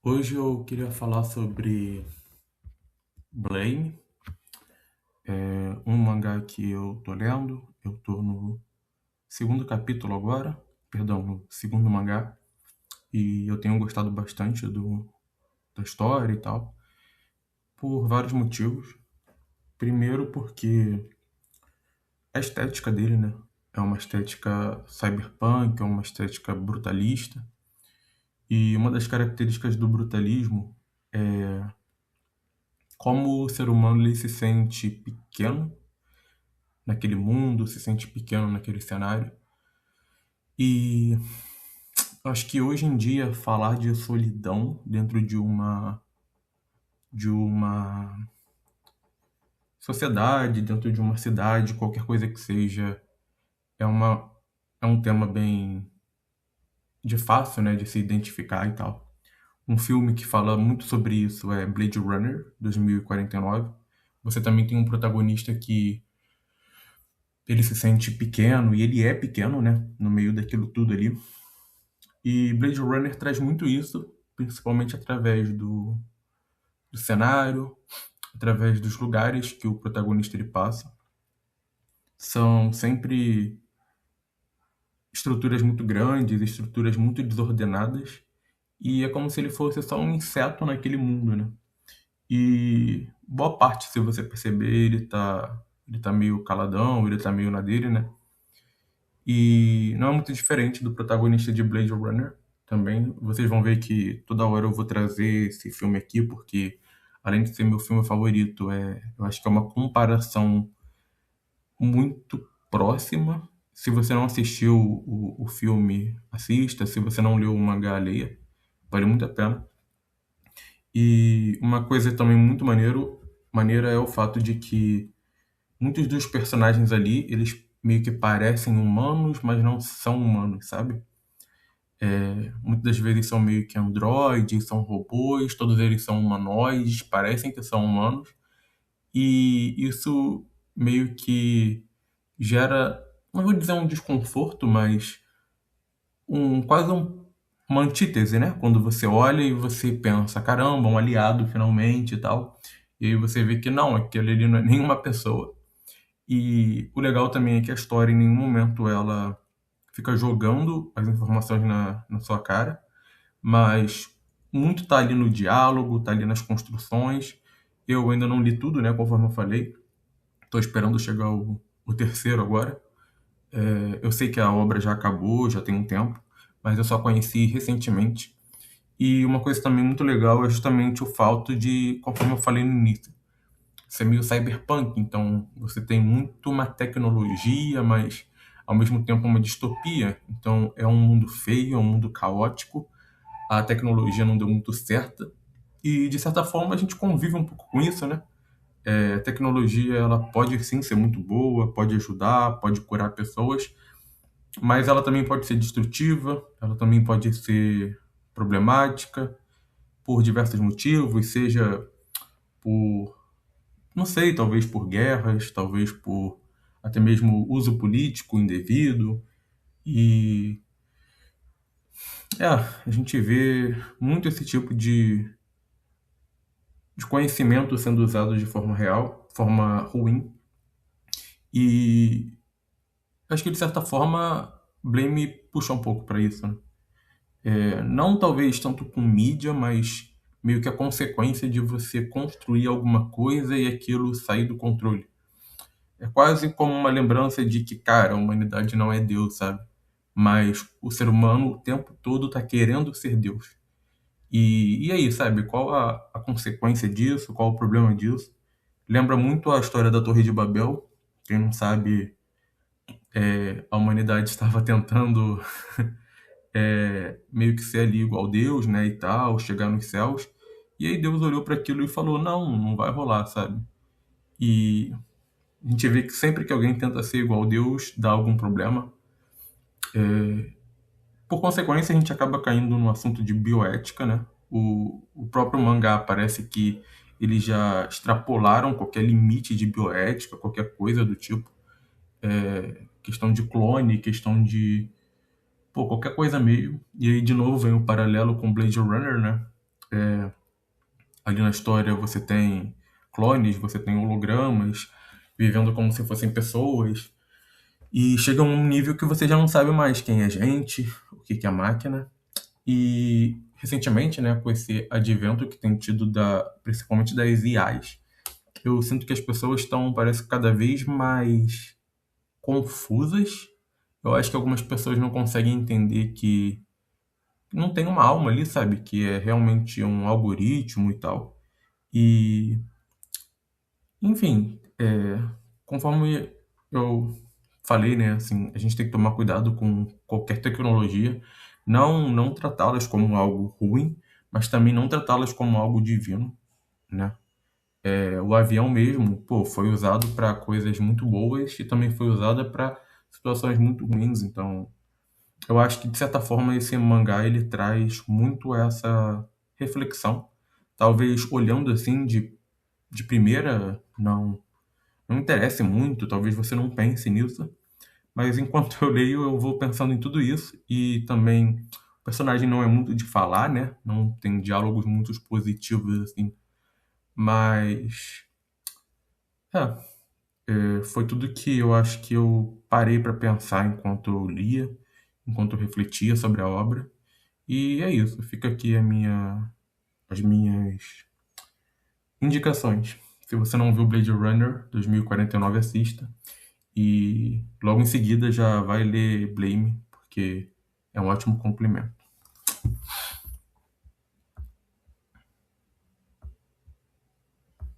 Hoje eu queria falar sobre Blame, um mangá que eu tô lendo. Eu tô no segundo capítulo agora, perdão, no segundo mangá, e eu tenho gostado bastante da história e tal, por vários motivos. Primeiro porque a estética dele, né? É uma estética cyberpunk, é uma estética brutalista, e uma das características do brutalismo é como o ser humano ele se sente pequeno naquele mundo, se sente pequeno naquele cenário. E acho que hoje em dia falar de solidão dentro de uma sociedade, dentro de uma cidade, qualquer coisa que seja, é uma é um tema bem de fácil, né, de se identificar e tal. Um filme que fala muito sobre isso é Blade Runner 2049. Você também tem um protagonista que ele se sente pequeno, e ele é pequeno, né, no meio daquilo tudo ali. E Blade Runner traz muito isso, principalmente através do cenário, através dos lugares que o protagonista ele passa. São sempre estruturas muito grandes, estruturas muito desordenadas, e é como se ele fosse só um inseto naquele mundo, né? E boa parte, se você perceber, ele tá meio caladão, ele tá meio na dele, né? E não é muito diferente do protagonista de Blade Runner também. Vocês vão ver que toda hora eu vou trazer esse filme aqui, porque além de ser meu filme favorito, eu acho que é uma comparação muito próxima. Se você não assistiu o filme, assista. Se você não leu o mangá, leia. Vale muito a pena. E uma coisa também muito maneira é o fato de que muitos dos personagens ali, eles meio que parecem humanos, mas não são humanos, sabe? Muitas das vezes são meio que androides, são robôs, todos eles são humanoides, parecem que são humanos, e isso meio que gera, não vou dizer um desconforto, mas uma antítese, né? Quando você olha e você pensa, caramba, um aliado finalmente e tal, e aí você vê que não, aquele ali não é nenhuma pessoa. E o legal também é que a história em nenhum momento ela fica jogando as informações na sua cara, mas muito tá ali no diálogo, tá ali nas construções. Eu ainda não li tudo, né, conforme eu falei. Tô esperando chegar o terceiro agora. Eu sei que a obra já acabou, já tem um tempo, mas eu só conheci recentemente. E uma coisa também muito legal é justamente o fato de, conforme eu falei no início, ser meio cyberpunk. Então você tem muito uma tecnologia, mas ao mesmo tempo uma distopia. Então é um mundo feio, é um mundo caótico, a tecnologia não deu muito certa, e de certa forma a gente convive um pouco com isso, né? A tecnologia ela pode sim ser muito boa, pode ajudar, pode curar pessoas, mas ela também pode ser destrutiva, ela também pode ser problemática por diversos motivos, seja por, não sei, talvez por guerras, talvez por até mesmo uso político indevido. E a gente vê muito esse tipo de conhecimento sendo usado de forma real, forma ruim. E acho que de certa forma Blame puxa um pouco para isso, né? Não talvez tanto com mídia, mas meio que a consequência de você construir alguma coisa e aquilo sair do controle. É quase como uma lembrança de que, cara, a humanidade não é Deus, sabe? Mas o ser humano o tempo todo tá querendo ser Deus. E aí, sabe, qual a consequência disso? Qual o problema disso? Lembra muito a história da Torre de Babel. Quem não sabe, a humanidade estava tentando meio que ser ali igual a Deus, né, e tal, chegar nos céus. E aí Deus olhou para aquilo e falou: não, não vai rolar, sabe? E a gente vê que sempre que alguém tenta ser igual a Deus, dá algum problema. Por consequência, a gente acaba caindo no assunto de bioética, né? O próprio mangá parece que eles já extrapolaram qualquer limite de bioética, qualquer coisa do tipo. Questão de clone, questão de, pô, qualquer coisa meio. E aí, de novo, vem o paralelo com Blade Runner, né? Ali na história você tem clones, você tem hologramas, vivendo como se fossem pessoas. E chega a um nível que você já não sabe mais quem é gente, o que é máquina. E recentemente, né, com esse advento que tem tido principalmente das IAs, eu sinto que as pessoas estão, parece, cada vez mais confusas. Eu acho que algumas pessoas não conseguem entender que não tem uma alma ali, sabe? Que é realmente um algoritmo e tal. E, enfim, conforme eu falei, né, assim, a gente tem que tomar cuidado com qualquer tecnologia, não tratá-las como algo ruim, mas também não tratá-las como algo divino, né? O avião mesmo, pô, foi usado para coisas muito boas e também foi usado para situações muito ruins. Então, eu acho que de certa forma esse mangá ele traz muito essa reflexão. Talvez olhando assim de primeira não interesse muito, talvez você não pense nisso, mas enquanto eu leio eu vou pensando em tudo isso e também o personagem não é muito de falar, né? Não tem diálogos muito positivos assim, mas foi tudo que eu acho que eu parei para pensar enquanto eu lia, enquanto eu refletia sobre a obra. E é isso, fica aqui as minhas indicações. Se você não viu Blade Runner 2049, assista. E logo em seguida já vai ler Blame, porque é um ótimo complemento.